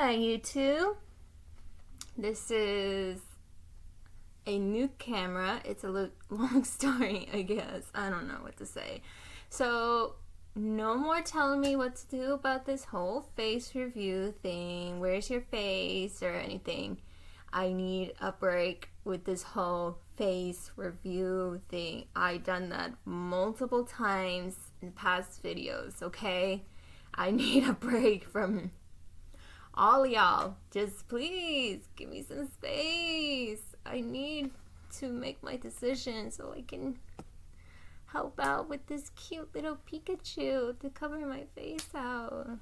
Hi YouTube. This is a new camera. It's a long story, I guess. I don't know what to say. So, no more telling me what to do about this whole face review thing. Where's your face or anything. I need a break with this whole face review thing. I done that multiple times in past videos, okay? I need a break from all y'all. Just please give me some space. I need to make my decision so I can help out with this cute little Pikachu to cover my face out.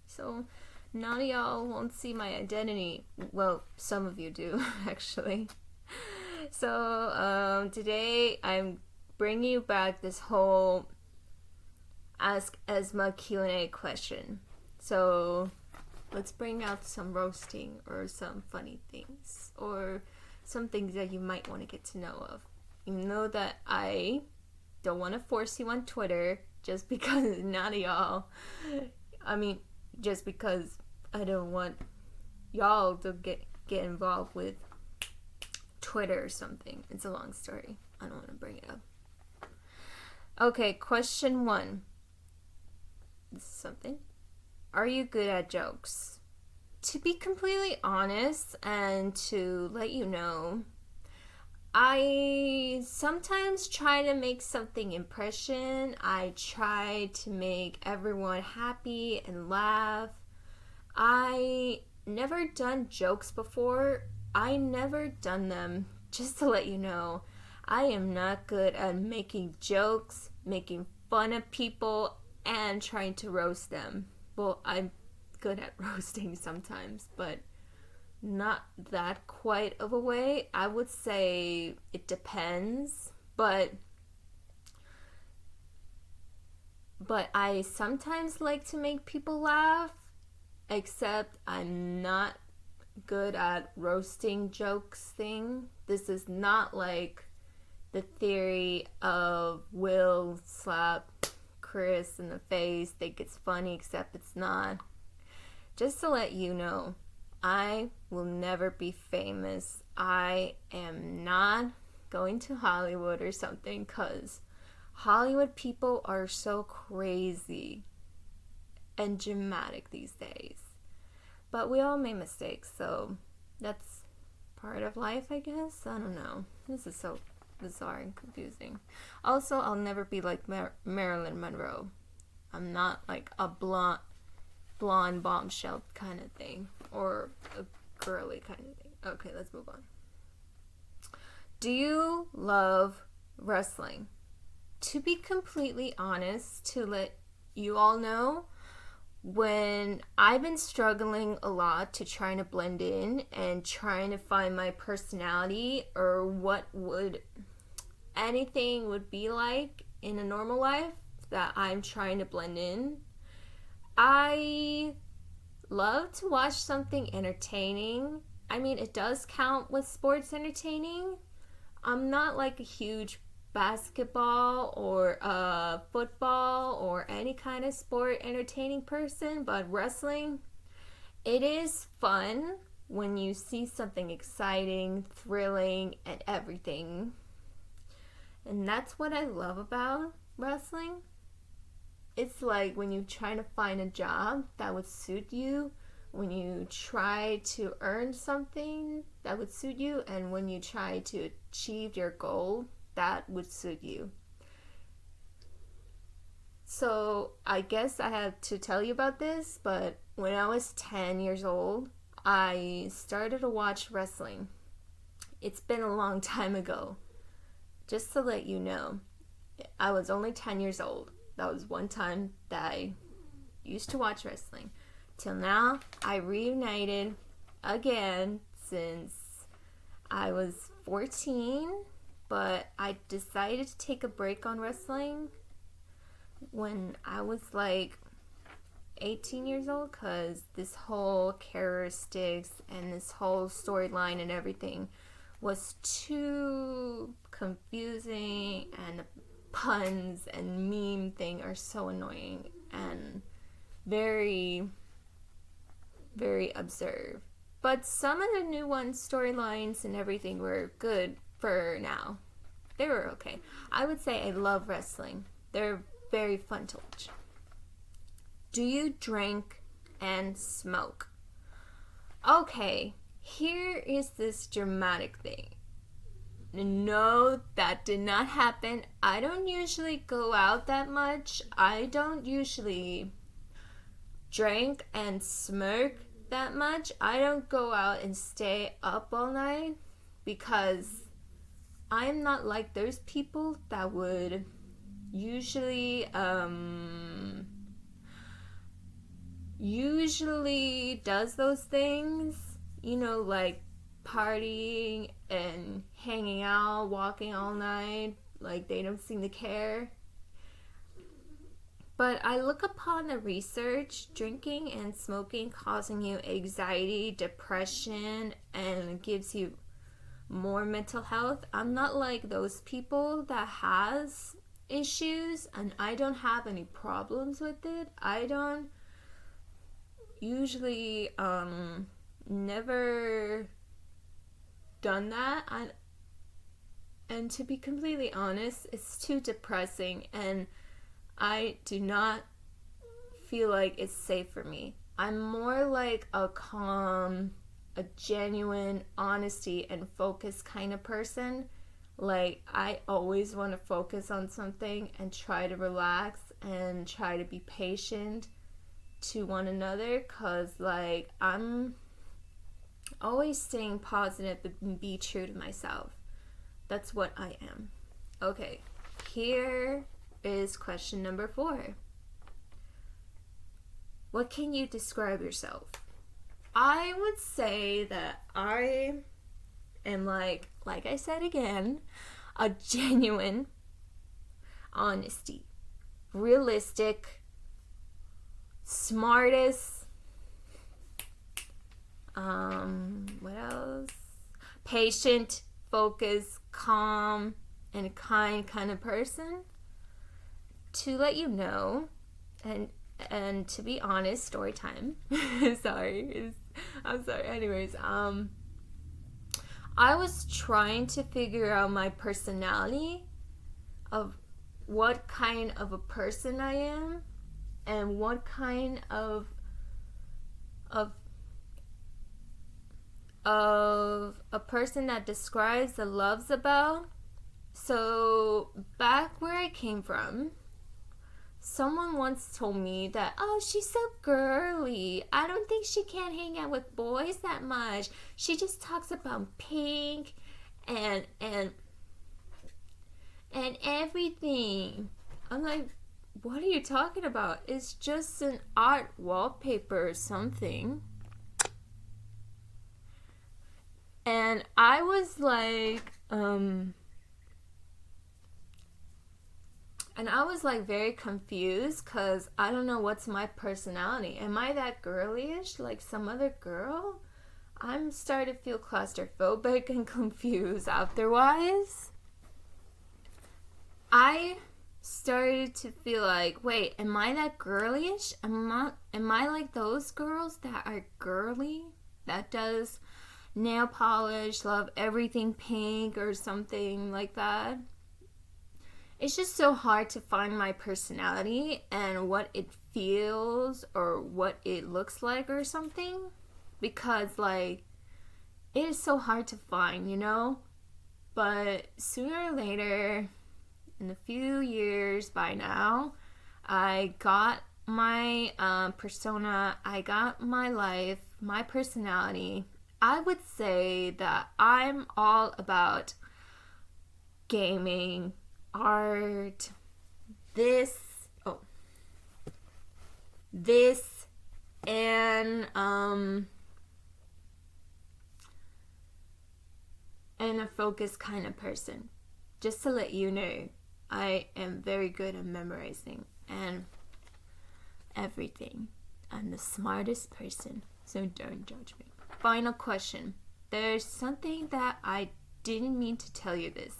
So none of y'all won't see my identity. Well, some of you do, actually. So today I'm bringing you back this whole Ask Esma Q&A question. So let's bring out some roasting or some funny things or some things that you might want to get to know of. You know that I don't want to force you on Twitter just because none of y'all, just because I don't want y'all to get involved with Twitter or something. It's a long story. I don't want to bring it up. Okay, question 1. This is something. Are you good at jokes? To be completely honest and to let you know, I sometimes try to make something impression. I try to make everyone happy and laugh. I never done jokes before. I never done them. Just to let you know, I am not good at making jokes, making fun of people, and trying to roast them. Well, I'm good at roasting sometimes, but not that quite of a way. I would say it depends, but I sometimes like to make people laugh, except I'm not good at roasting jokes thing. This is not like the theory of Will slap Chris in the face, think it's funny, except it's not. Just to let you know, I will never be famous. I am not going to Hollywood or something, because Hollywood people are so crazy and dramatic these days. But we all make mistakes, so that's part of life, I guess. I don't know. This is so bizarre and confusing. Also, I'll never be like Marilyn Monroe. I'm not like a blonde bombshell kind of thing, or a girly kind of thing. Okay, let's move on. Do you love wrestling? To be completely honest, to let you all know, when I've been struggling a lot to trying to blend in and trying to find my personality or what would anything would be like in a normal life that I'm trying to blend in, I love to watch something entertaining. I mean, it does count with sports entertaining. I'm not like a huge basketball or football or any kind of sport entertaining person, but wrestling, it is fun when you see something exciting, thrilling, and everything. And that's what I love about wrestling. It's like when you're trying to find a job that would suit you, when you try to earn something that would suit you, and when you try to achieve your goal that would suit you. So I guess I have to tell you about this, but when I was 10 years old, I started to watch wrestling. It's been a long time ago. Just to let you know, I was only 10 years old. That was one time that I used to watch wrestling. Till now, I reunited again since I was 14, but I decided to take a break on wrestling when I was like 18 years old, because this whole characteristics and this whole storyline and everything was too confusing, and the puns and meme thing are so annoying and very very observed. But some of the new ones, storylines and everything, were good for now. They were okay. I would say I love wrestling. They're very fun to watch. Do you drink and smoke? Okay, here is this dramatic thing. No, that did not happen. I don't usually go out that much. I don't usually drink and smoke that much. I don't go out and stay up all night because I'm not like those people that would usually does those things, like partying and hanging out, walking all night, like they don't seem to care. But I look upon the research, drinking and smoking causing you anxiety, depression, and gives you more mental health. I'm not like those people that has issues, and I don't have any problems with it. I don't usually never done that. And to be completely honest, it's too depressing, and I do not feel like it's safe for me. I'm more like a calm, a genuine honesty and focus kind of person. Like, I always want to focus on something and try to relax and try to be patient to one another, because like I'm always staying positive and be true to myself. That's what I am. Okay, here is question number 4. What can you describe yourself? I would say that I am like I said again, a genuine honesty, realistic, smartest, what else? Patient, focused, calm, and kind of person. To let you know, and to be honest, story time. I'm sorry. Anyways, I was trying to figure out my personality of what kind of a person I am and what kind of a person that describes the loves about. So back where I came from, someone once told me that, oh, she's so girly. I don't think she can hang out with boys that much. She just talks about pink and everything. I'm like, what are you talking about? It's just an art wallpaper or something. And I was like, very confused, because I don't know what's my personality. Am I that girlyish like some other girl? I'm starting to feel claustrophobic and confused otherwise. I started to feel like, wait, am I that girlyish? Am I like those girls that are girly? That does nail polish, love everything pink or something like that? It's just so hard to find my personality and what it feels or what it looks like or something, because like it is so hard to find, but sooner or later, in a few years by now, I got my persona, I got my life, my personality. I would say that I'm all about gaming, art, this and a focused kind of person. Just to let you know, I am very good at memorizing and everything. I'm the smartest person, so don't judge me. Final question. There's something that I didn't mean to tell you this,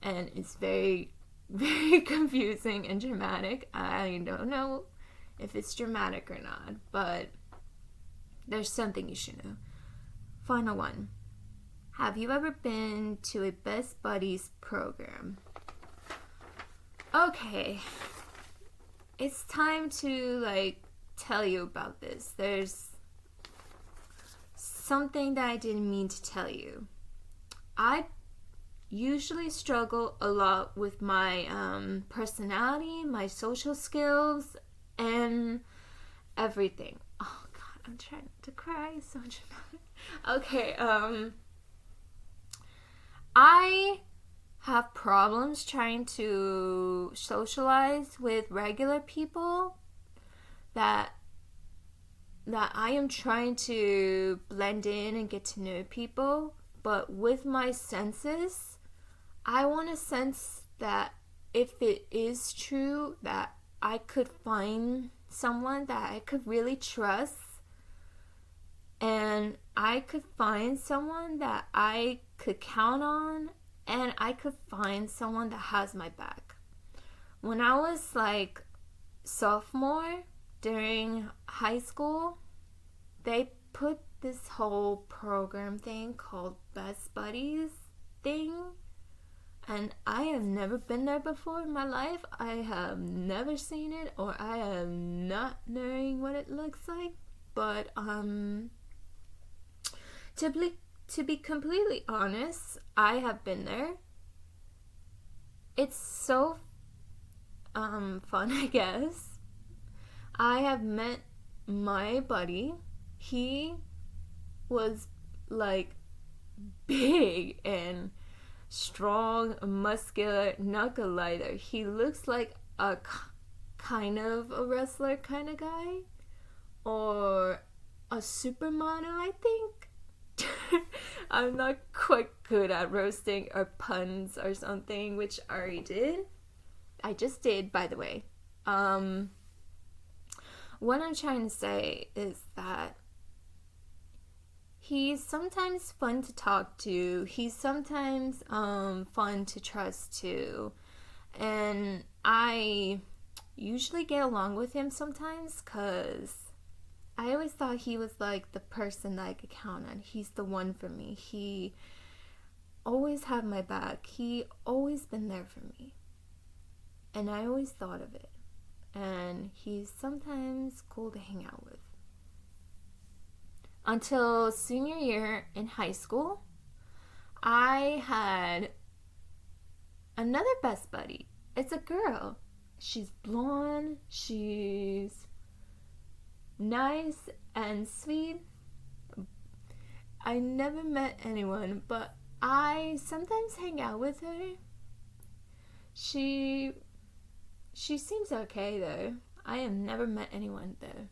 and it's very, very confusing and dramatic. I don't know if it's dramatic or not, but there's something you should know. Final one. Have you ever been to a Best Buddies program? Okay. It's time to tell you about this. There's something that I didn't mean to tell you. I usually struggle a lot with my personality, my social skills, and everything. Oh God, I'm trying to cry. So dramatic. Okay, I have problems trying to socialize with regular people that I am trying to blend in and get to know people, but with my senses, I want to sense that if it is true that I could find someone that I could really trust, and I could find someone that I could count on, and I could find someone that has my back. When I was sophomore during high school, they put this whole program thing called Best Buddies thing, and I have never been there before in my life. I have never seen it, or I am not knowing what it looks like. But to be completely honest, I have been there. It's so fun, I guess. I have met my buddy. He was big and strong, muscular, not gonna lie there. He looks like a kind of a wrestler kind of guy, or a supermodel, I think. I'm not quite good at roasting or puns or something, which I already did. I just did, by the way. What I'm trying to say is that he's sometimes fun to talk to. He's sometimes fun to trust too. And I usually get along with him sometimes because I always thought he was the person that I could count on. He's the one for me. He always had my back. He always been there for me. And I always thought of it. And he's sometimes cool to hang out with. Until senior year in high school, I had another best buddy. It's a girl. She's blonde. She's nice and sweet. I never met anyone, but I sometimes hang out with her. She seems okay though. I have never met anyone though,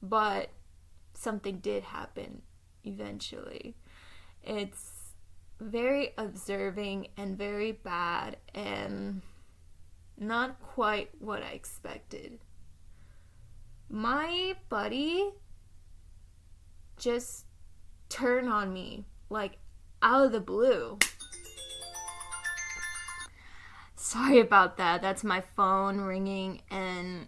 but something did happen eventually. It's very observing and very bad and not quite what I expected. My buddy just turned on me out of the blue. Sorry about that. That's my phone ringing, and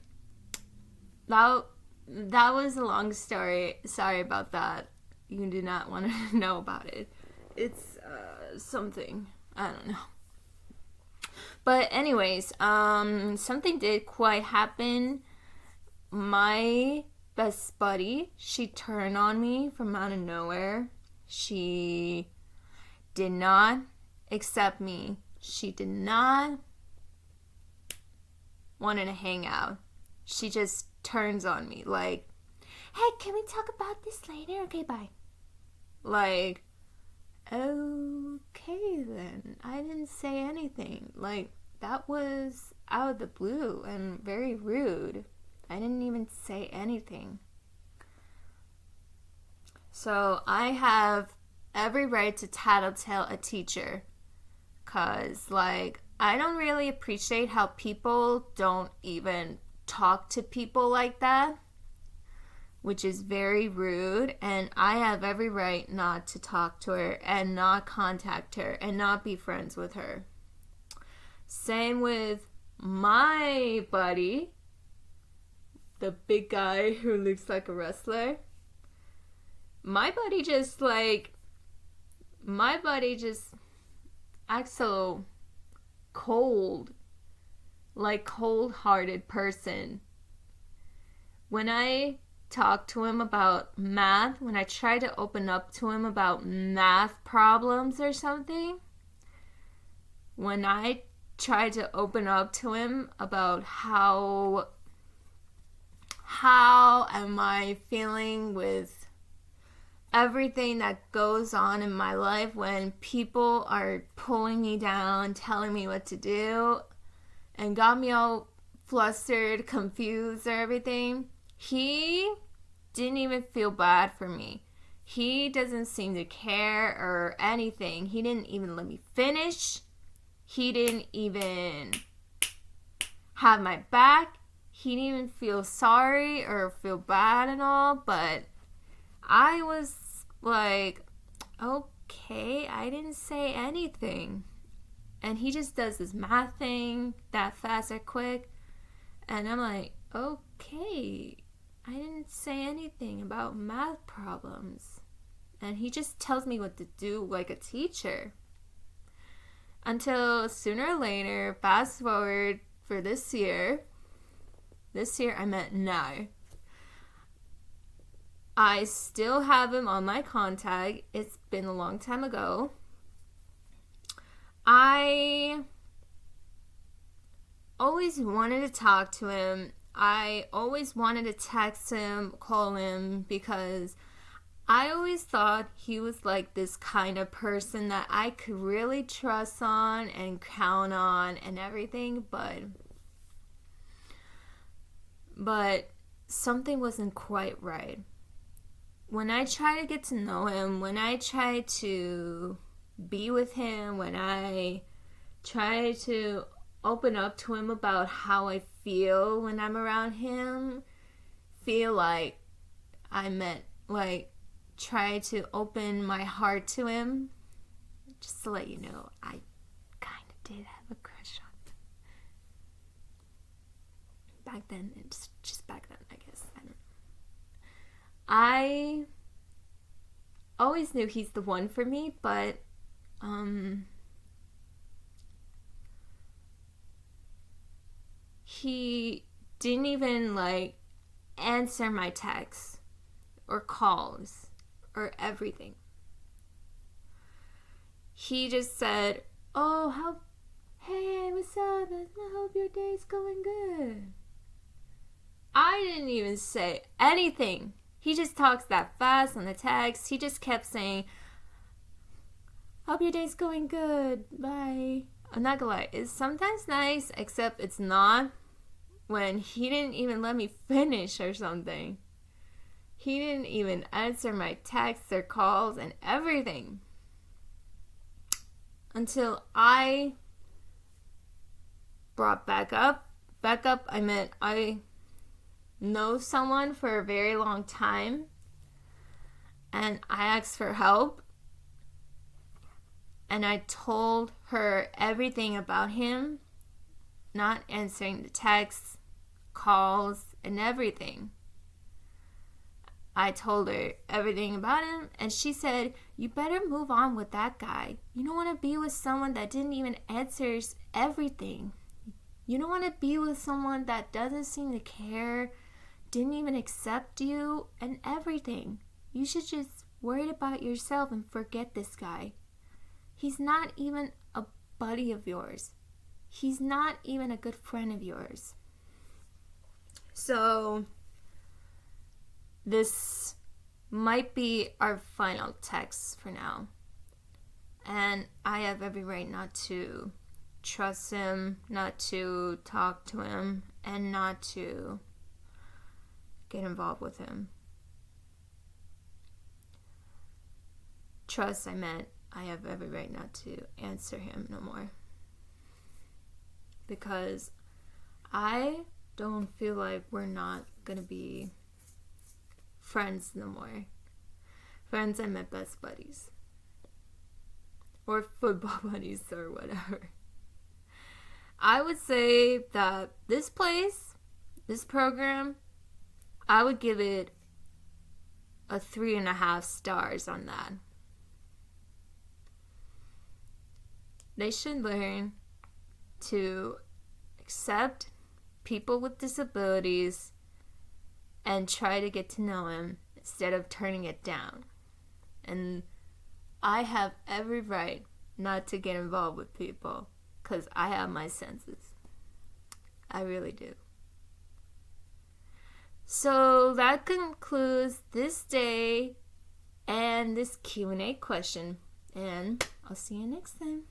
that was a long story. Sorry about that. You do not want to know about it. It's something. I don't know. But anyways, something did quite happen. My best buddy, she turned on me from out of nowhere. She did not accept me. She did not want to hang out. She just turns on me hey, can we talk about this later? Okay, bye. Okay then. I didn't say anything. That was out of the blue and very rude. I didn't even say anything. So I have every right to tattletale a teacher. Cause I don't really appreciate how people don't even talk to people like that, which is very rude, and I have every right not to talk to her and not contact her and not be friends with her. Same with my buddy, the big guy who looks like a wrestler. my body just acts so cold, like cold-hearted person. When I talk to him about math, when I try to open up to him about math problems or something, when I try to open up to him about how am I feeling with everything that goes on in my life, when people are pulling me down, telling me what to do, and got me all flustered, confused, or everything, he didn't even feel bad for me. He doesn't seem to care or anything. He didn't even let me finish. He didn't even have my back. He didn't even feel sorry or feel bad and all. But I was like, okay, I didn't say anything. And he just does this math thing that fast or quick. And I'm like, okay, I didn't say anything about math problems. And he just tells me what to do like a teacher. Until sooner or later, fast forward for this year I meant now, I still have him on my contact. It's been a long time ago. I always wanted to talk to him. I always wanted to text him, call him, because I always thought he was like this kind of person that I could really trust on and count on and everything, but something wasn't quite right. When I try to get to know him, when I try to be with him, when I try to open up to him about how I feel when I'm around him, feel like try to open my heart to him, just to let you know, I kind of did have a crush on him. Back then, it's just back then, I guess. I don't know. I always knew he's the one for me, but he didn't even answer my texts or calls or everything. He just said, "Oh, hey, what's up? I hope your day's going good." I didn't even say anything. He just talks that fast on the text. He just kept saying, "Hope your day's going good. Bye." I'm not gonna lie, it's sometimes nice, except it's not when he didn't even let me finish or something. He didn't even answer my texts or calls and everything. Until I brought back up, I meant I know someone for a very long time, and I asked for help, and I told her everything about him, not answering the texts, calls, and everything. I told her everything about him, and she said, "You better move on with that guy. You don't want to be with someone that didn't even answer everything. You don't want to be with someone that doesn't seem to care, didn't even accept you, and everything. You should just worry about yourself and forget this guy. He's not even a buddy of yours. He's not even a good friend of yours." So this might be our final text for now. And I have every right not to trust him, not to talk to him, and not to get involved with him. Trust, I meant I have every right not to answer him no more. Because I don't feel like we're not going to be friends no more. Friends, I meant best buddies. Or football buddies or whatever. I would say that this place, this program, I would give it a 3.5 stars on that. They should learn to accept people with disabilities and try to get to know them instead of turning it down. And I have every right not to get involved with people because I have my senses. I really do. So that concludes this day and this Q&A question. And I'll see you next time.